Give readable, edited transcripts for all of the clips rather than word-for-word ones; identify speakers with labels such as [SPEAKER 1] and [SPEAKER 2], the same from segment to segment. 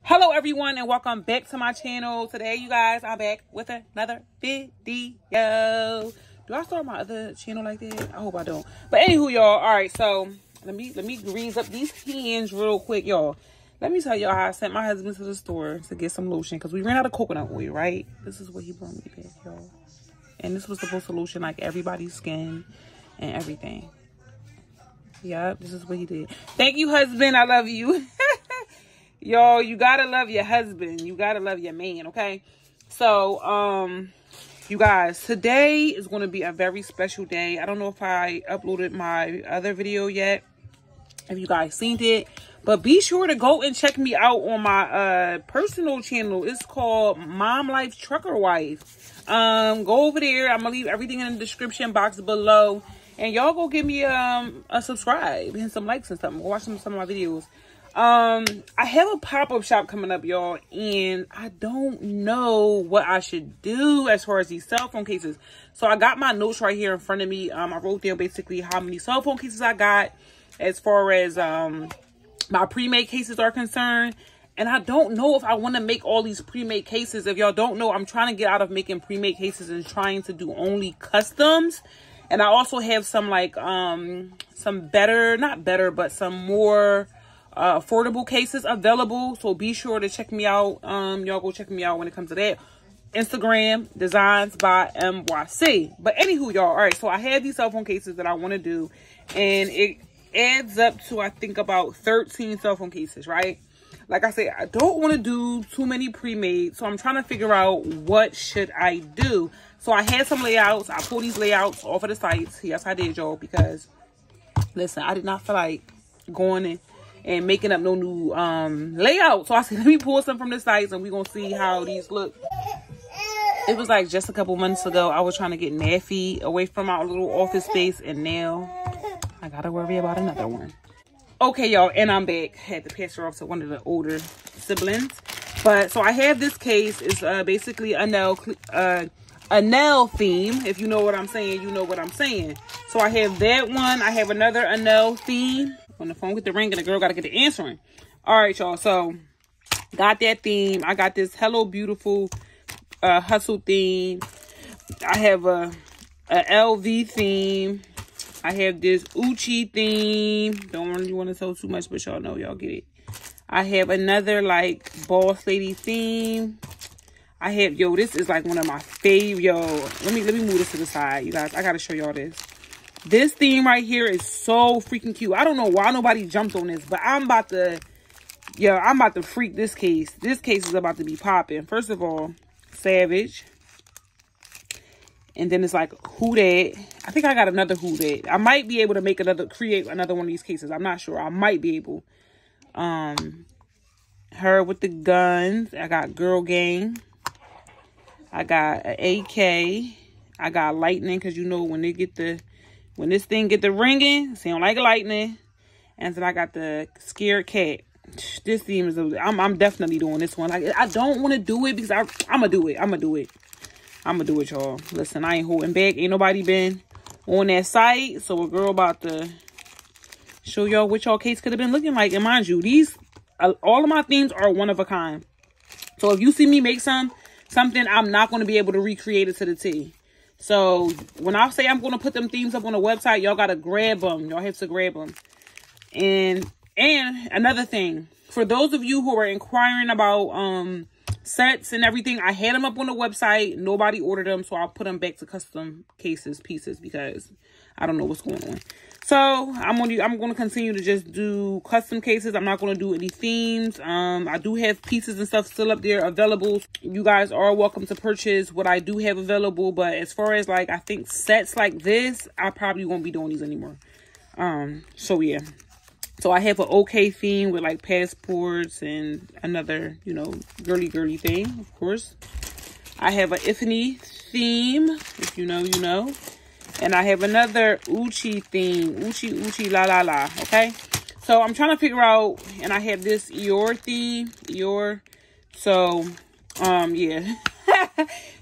[SPEAKER 1] Hello everyone and welcome back to my channel. Today you guys, I'm back with another video. Do I start my other channel like that? I hope I don't. But anywho, y'all, all right, so let me grease up these hands real quick, y'all. Let me tell y'all how I sent my husband to the store to get some lotion because we ran out of coconut oil, right? This is what he brought me back, y'all. And this was supposed to lotion like everybody's skin and everything. Yep, this is what he did. Thank you, husband. I love you. Y'all, you gotta love your husband. You gotta love your man, okay? So, you guys, today is going to be a very special day. I don't know if I uploaded my other video yet, if you guys seen it. But be sure to go and check me out on my personal channel. It's called Mom Life Trucker Wife. Go over there. I'm going to leave everything in the description box below. And y'all go give me a subscribe and some likes and stuff. Go watch some of my videos. I have a pop-up shop coming up, y'all, and I don't know what I should do as far as these cell phone cases. So I got my notes right here in front of me. I wrote down basically how many cell phone cases I got as far as my pre-made cases are concerned. And I don't know if I want to make all these pre-made cases. If y'all don't know, I'm trying to get out of making pre-made cases and trying to do only customs. And I also have some like some better, not better, but some more affordable cases available. So be sure to check me out. Y'all go check me out when it comes to that. Instagram, Designsbymyc. But anywho, y'all, all right, so I have these cell phone cases that I want to do, and it adds up to, I think, about 13 cell phone cases, right? Like I said, I don't want to do too many pre-made, so I'm trying to figure out what should I do. So I had some layouts. I pulled these layouts off of the sites. Yes, I did, y'all, because listen, I did not feel like going in and making up no new layout. So I said, let me pull some from the sites and we're gonna see how these look. It was like just a couple months ago I was trying to get Naffy away from our little office space, and now I gotta worry about another one. Okay, y'all, and I'm back. Had to pass her off to one of the older siblings. But so I have this case. It's basically a nail theme. If you know what I'm saying, you know what I'm saying. So I have that one. I have another nail theme. On the phone with the ring, and the girl got to get the answering. All right, y'all. So got that theme. I got this Hello Beautiful hustle theme. I have a LV theme. I have this Uchi theme. Don't really want to tell too much, but y'all know, y'all get it. I have another like boss lady theme. I have, yo, this is like one of my favorite. Yo, let me move this to the side, you guys. I gotta show y'all this. This theme right here is so freaking cute. I don't know why nobody jumped on this, but I'm about to freak this case. This case is about to be popping. First of all, Savage. And then it's like, who that? I think I got another who that. I might be able to create another one of these cases. I'm not sure. I might be able. Her with the guns. I got Girl Gang. I got an AK. I got lightning, because you know when this thing get the ringing, sound like lightning. And then I got the scared cat. This theme is, I'm definitely doing this one. Like, I don't want to do it because I'm gonna do it. I'm gonna do it, y'all. Listen, I ain't holding back. Ain't nobody been on that site. So a girl about to show y'all what y'all case could have been looking like. And mind you, these, all of my themes are one of a kind. So if you see me make something, I'm not going to be able to recreate it to the T. So when I say I'm going to put them themes up on the website, y'all got to grab them. Y'all have to grab them. And another thing, for those of you who are inquiring about sets and everything, I had them up on the website. Nobody ordered them, so I'll put them back to custom pieces, because I don't know what's going on. So I'm going to continue to just do custom cases. I'm not going to do any themes. I do have pieces and stuff still up there available. You guys are welcome to purchase what I do have available. But as far as like, I think sets like this, I probably won't be doing these anymore. So yeah. So I have an OK theme with like passports and another, you know, girly thing, of course. I have an Ifany theme. If you know, you know. And I have another Uchi theme. Uchi la la la. Okay. So I'm trying to figure out, and I have this Eeyore theme. Eeyore. So, yeah.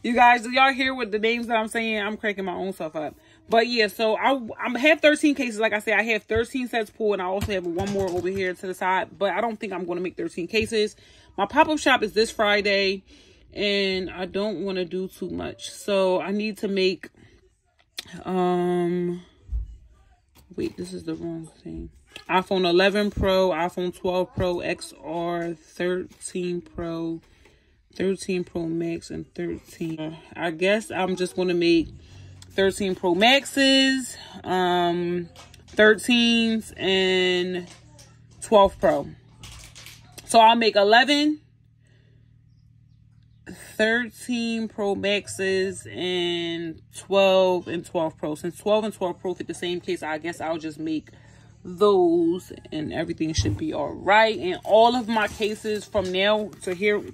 [SPEAKER 1] You guys, do y'all hear what the names that I'm saying? I'm cracking my own self up. But yeah, so I have 13 cases. Like I said, I have 13 sets pulled, and I also have one more over here to the side. But I don't think I'm going to make 13 cases. my pop-up shop is this Friday, and I don't want to do too much. So I need to make, wait, this is the wrong thing. iPhone 11 Pro, iPhone 12 Pro, XR, 13 Pro, 13 Pro Max, and 13. I guess I'm just going to make 13 Pro Maxes, 13s, and 12 Pro. So I'll make 11, 13 Pro Maxes, and 12 and 12 Pro. Since 12 and 12 Pro fit the same case, I guess I'll just make those and everything should be all right. And all of my cases from now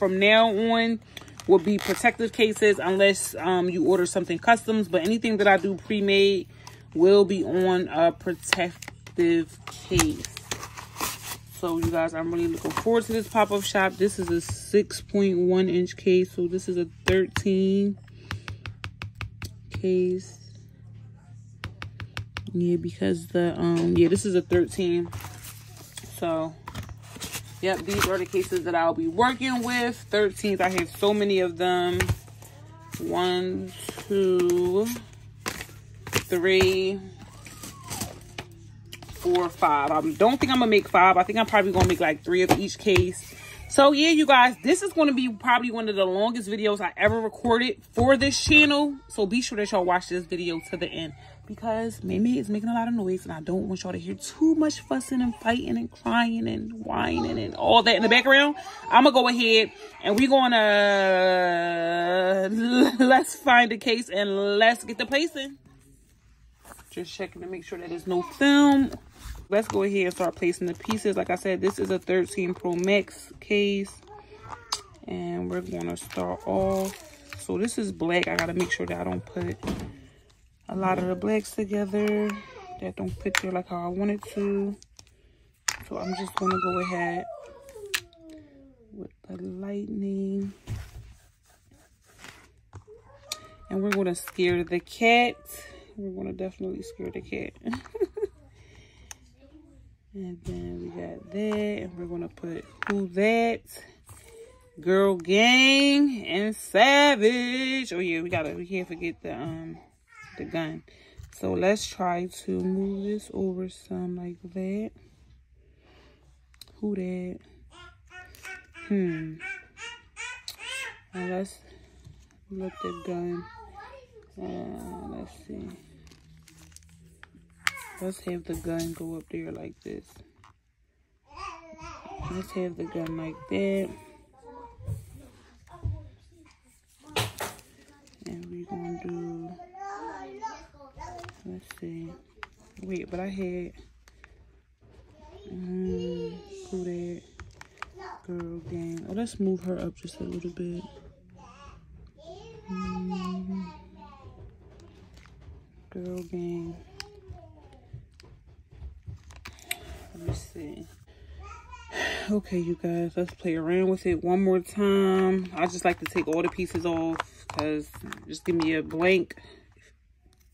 [SPEAKER 1] on will be protective cases, unless you order something customs. But anything that I do pre-made will be on a protective case. So you guys, I'm really looking forward to this pop-up shop. This is a 6.1 inch case, so this is a 13 case. Yeah, because the yeah, this is a 13. So yep, these are the cases that I'll be working with. 13s, I have so many of them. 1, 2, 3, 4, 5. I don't think I'm gonna make 5. I think I'm probably gonna make like 3 of each case. So yeah, you guys, this is gonna be probably one of the longest videos I ever recorded for this channel. So be sure that y'all watch this video to the end, because Mimi is making a lot of noise and I don't want y'all to hear too much fussing and fighting and crying and whining and all that in the background. I'm gonna go ahead and we're gonna let's find the case and let's get the placing. Just checking to make sure that there's no film. Let's go ahead and start placing the pieces. Like I said, this is a 13 Pro Max case. And we're going to start off. So this is black. I got to make sure that I don't put a lot of the blacks together. That don't fit there like how I want it to. So I'm just going to go ahead with the lightning. And we're going to scare the cat. We're going to definitely scare the cat. And then we got that. And we're going to put Who That, Girl Gang, and Savage. Oh yeah, we can't forget the gun. So let's try to move this over some like that. Who That. And let's let the gun. Let's see. Let's have the gun go up there like this. Let's have the gun like that. And we're going to do, let's see. Wait, but I had, Who That, Girl Gang. Oh, let's move her up just a little bit. Girl Gang. Let me see. Okay, you guys, let's play around with it one more time. I just like to take all the pieces off, because just give me a blank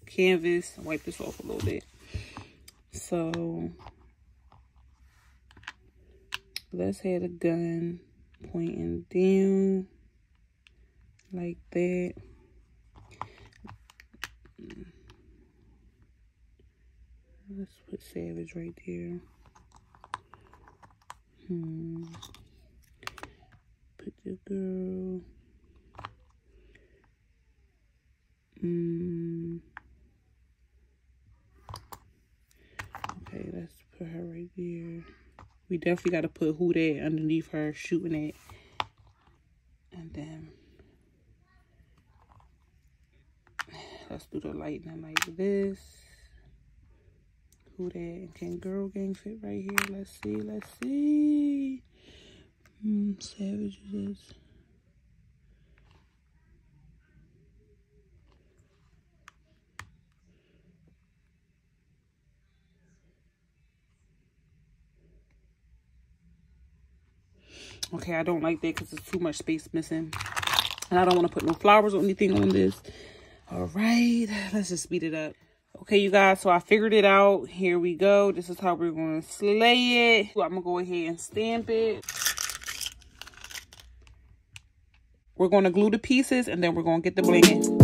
[SPEAKER 1] canvas and wipe this off a little bit. So let's have the gun pointing down like that. Let's put Savage right there. Put the girl. Okay, let's put her right there. We definitely got to put Who That underneath her shooting it. And then let's do the lightning like this. Who That? Can Girl Gang fit right here? Let's see. Let's see. Savages. Okay, I don't like that because there's too much space missing. And I don't want to put no flowers or anything on this. All right, let's just speed it up. Okay, you guys, so I figured it out. Here we go. This is how we're going to slay it. So I'm going to go ahead and stamp it. We're going to glue the pieces and then we're going to get the blinging.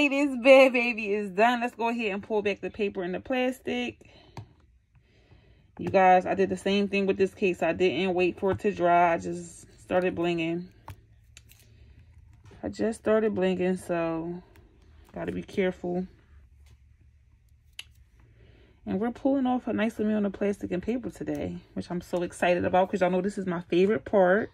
[SPEAKER 1] This bad baby is done. Let's go ahead and pull back the paper and the plastic. You guys, I did the same thing with this case. I didn't wait for it to dry. I just started blinging. So gotta be careful. And we're pulling off a nice amount of plastic and paper today, which I'm so excited about because y'all know this is my favorite part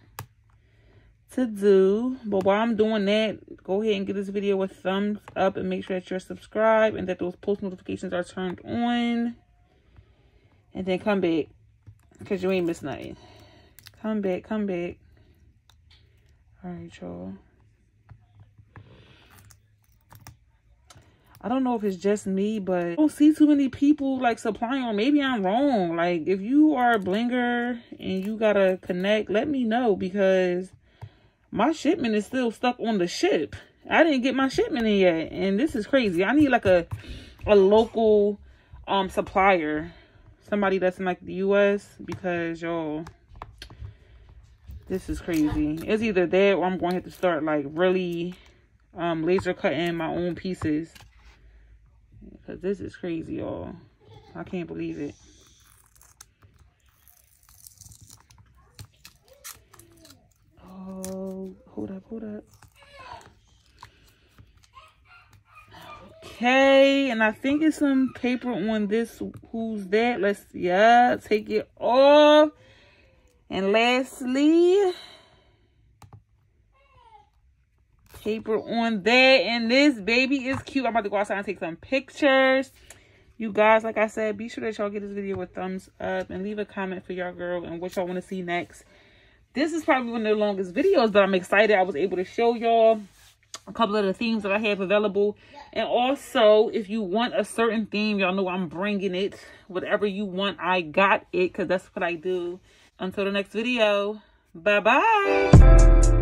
[SPEAKER 1] to do. But while I'm doing that, go ahead and give this video a thumbs up and make sure that you're subscribed and that those post notifications are turned on. And then come back because you ain't missed nothing. Come back. All right, y'all. I don't know if it's just me, but I don't see too many people like supplying, or maybe I'm wrong. Like, if you are a blinger and you gotta connect, let me know, because my shipment is still stuck on the ship. I didn't get my shipment in yet, and this is crazy. I need like a local supplier, somebody that's in like the US, because y'all, This is crazy. It's either that or I'm going to have to start like really laser cutting my own pieces. Because this is crazy, y'all. I can't believe it. Oh, hold up. Okay, and I think it's some paper on this. Who's that? Let's, yeah, take it off. And lastly, paper on that. And this baby is cute. I'm about to go outside and take some pictures. You guys, like I said, be sure that y'all give this video a thumbs up and leave a comment for y'all girl and what y'all want to see next. This is probably one of the longest videos, but I'm excited I was able to show y'all a couple of the themes that I have available. And also, if you want a certain theme, y'all know I'm bringing it. Whatever you want, I got it, because that's what I do. Until the next video, bye-bye.